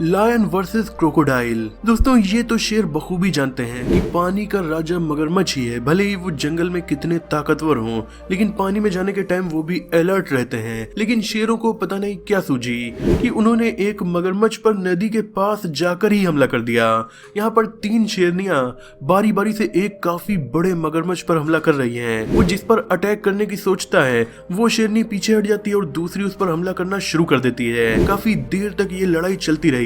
Lion versus crocodile. दोस्तों ये तो शेर बखूबी जानते हैं कि पानी का राजा मगरमच्छ ही है। भले ही वो जंगल में कितने ताकतवर हों, लेकिन पानी में जाने के टाइम वो भी अलर्ट रहते हैं। लेकिन शेरों को पता नहीं क्या सूझी कि उन्होंने एक मगरमच्छ पर नदी के पास जाकर ही हमला कर दिया। यहाँ पर 3 शेरनियां बारी बारी से एक काफी बड़े मगरमच्छ पर हमला कर रही हैं। वो जिस पर अटैक करने की सोचता है वो शेरनी पीछे हट जाती है और दूसरी उस पर हमला करना शुरू कर देती है। काफी देर तक ये लड़ाई चलती रही।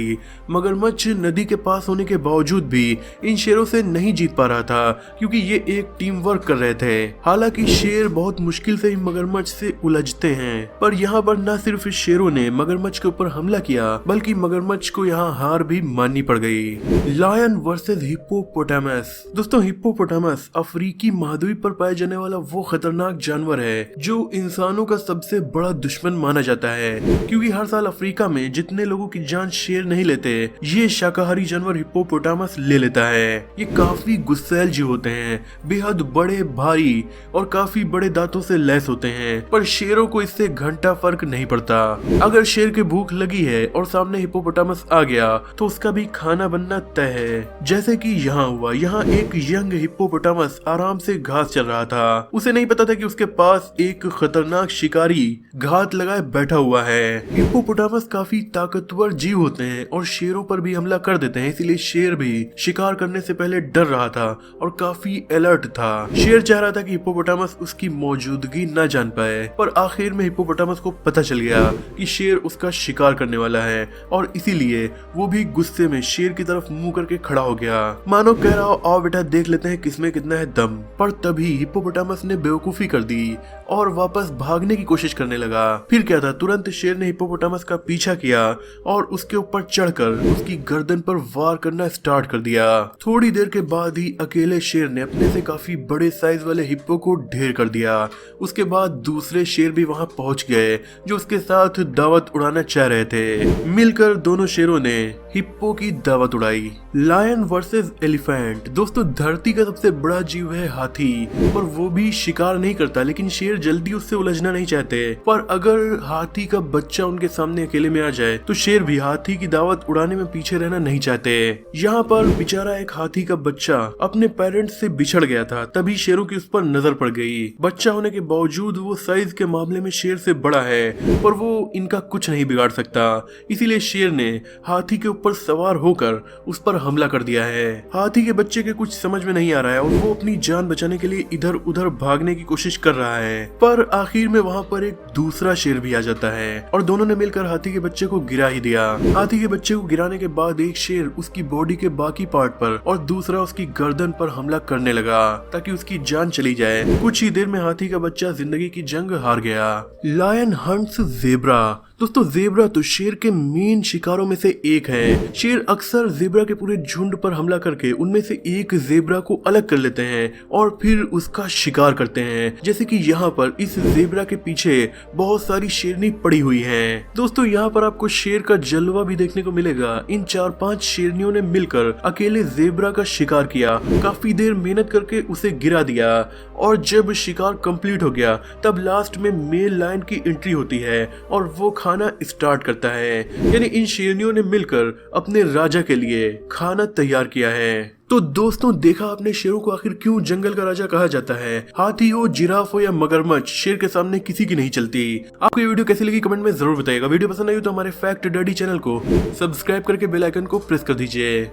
मगरमच्छ नदी के पास होने के बावजूद भी इन शेरों से नहीं जीत पा रहा था, क्योंकि ये एक टीम वर्क कर रहे थे। हालांकि शेर बहुत मुश्किल से इन मगरमच्छ से उलझते हैं, पर यहाँ पर न सिर्फ शेरों ने मगरमच्छ के ऊपर हमला किया, बल्कि मगरमच्छ को यहाँ हार भी माननी पड़ गई। Lion versus hippopotamus. दोस्तों हिप्पोपोटामस अफ्रीकी महाद्वीप पर पाया जाने वाला वो खतरनाक जानवर है जो इंसानों का सबसे बड़ा दुश्मन माना जाता है, क्योंकि हर साल अफ्रीका में जितने लोगों की जान शेर नहीं लेते, ये शाकाहारी जानवर हिप्पोपोटामस ले लेता है। ये काफी गुस्सैल जीव होते हैं, बेहद बड़े, भारी और काफी बड़े दांतों से लैस होते हैं, पर शेरों को इससे घंटा फर्क नहीं पड़ता। अगर शेर के भूख लगी है और सामने हिप्पोपोटामस आ गया तो उसका भी खाना बनना तय है। जैसे कि यहाँ हुआ, यहाँ एक यंग हिप्पोपोटामस आराम से घास चल रहा था। उसे नहीं पता था कि उसके पास एक खतरनाक शिकारी घात लगाए बैठा हुआ है। हिप्पोपोटामस काफी ताकतवर जीव होते हैं और शेरों पर भी हमला कर देते हैं, इसीलिए शेर भी शिकार करने से पहले डर रहा था और काफी अलर्ट था। शेर चाह रहा था कि हिप्पोपोटामस उसकी मौजूदगी न जान पाए, पर आखिर में हिप्पोपोटामस को पता चल गया कि शेर उसका शिकार करने वाला है और इसीलिए वो भी गुस्से में शेर की तरफ मुंह करके खड़ा हो गया, मानो कह रहा हो आओ बेटा देख लेते हैं किसमें कितना है दम। पर तभी हिप्पोपोटामस ने बेवकूफी कर दी और वापस भागने की कोशिश करने लगा। फिर क्या था, तुरंत शेर ने हिप्पोपोटामस का पीछा किया और उसके ऊपर चढ़कर उसकी गर्दन पर वार करना स्टार्ट कर दिया। थोड़ी देर के बाद ही अकेले शेर ने अपने से काफी बड़े साइज वाले हिप्पो को ढेर कर दिया। उसके बाद दूसरे शेर भी वहां पहुंच गए जो उसके साथ दावत उड़ाना चाह रहे थे। मिलकर दोनों शेरों ने हिप्पो की दावत उड़ाई। Lion versus elephant. दोस्तों धरती का सबसे बड़ा जीव है हाथी, पर वो भी शिकार नहीं करता, लेकिन शेर जल्दी उससे उलझना नहीं चाहते। पर अगर हाथी का बच्चा उनके सामने अकेले में आ जाए तो शेर भी हाथी की दावत उड़ाने में पीछे रहना नहीं चाहते। यहाँ पर बेचारा एक हाथी का बच्चा अपने पेरेंट्स से बिछड़ गया था, तभी शेरों की उस पर नजर पड़ गई। बच्चा होने के बावजूद वो साइज के मामले में शेर से बड़ा है, पर वो इनका कुछ नहीं बिगाड़ सकता। इसीलिए शेर ने हाथी के ऊपर सवार होकर उस पर हमला कर दिया है। हाथी के बच्चे के कुछ समझ में नहीं आ रहा है और वो अपनी जान बचाने के लिए इधर उधर भागने की कोशिश कर रहा है, पर आखिर में वहाँ पर एक दूसरा शेर भी आ जाता है और दोनों ने मिलकर हाथी के बच्चे को गिरा ही दिया। हाथी के बच्चे को गिराने के बाद एक शेर उसकी बॉडी के बाकी पार्ट पर और दूसरा उसकी गर्दन पर हमला करने लगा ताकि उसकी जान चली जाए। कुछ ही देर में हाथी का बच्चा जिंदगी की जंग हार गया। Lion hunts zebra. दोस्तों ज़ेब्रा तो शेर के मेन शिकारों में से एक है। शेर अक्सर ज़ेब्रा के पूरे झुंड पर हमला करके उनमें से एक ज़ेब्रा को अलग कर लेते हैं और फिर उसका शिकार करते हैं। जैसे कि यहाँ पर इस ज़ेब्रा के पीछे बहुत सारी शेरनी पड़ी हुई हैं। दोस्तों यहाँ पर आपको शेर का जलवा भी देखने को मिलेगा। इन 4-5 शेरनियों ने मिलकर अकेले ज़ेब्रा का शिकार किया, काफी देर मेहनत करके उसे गिरा दिया और जब शिकार कंप्लीट हो गया तब लास्ट में मेल लायन की एंट्री होती है और वो खाना स्टार्ट करता है। यानी इन शेरनियों ने मिलकर अपने राजा के लिए खाना तैयार किया है। तो दोस्तों देखा आपने शेरों को आखिर क्यों जंगल का राजा कहा जाता है। हाथी हो, जिराफ हो या मगरमच्छ, शेर के सामने किसी की नहीं चलती। आपको ये वीडियो कैसी लगी कमेंट में जरूर बताइएगा। वीडियो पसंद आई तो हमारे फैक्ट डैडी चैनल को सब्सक्राइब करके बेल आइकन को प्रेस कर दीजिए।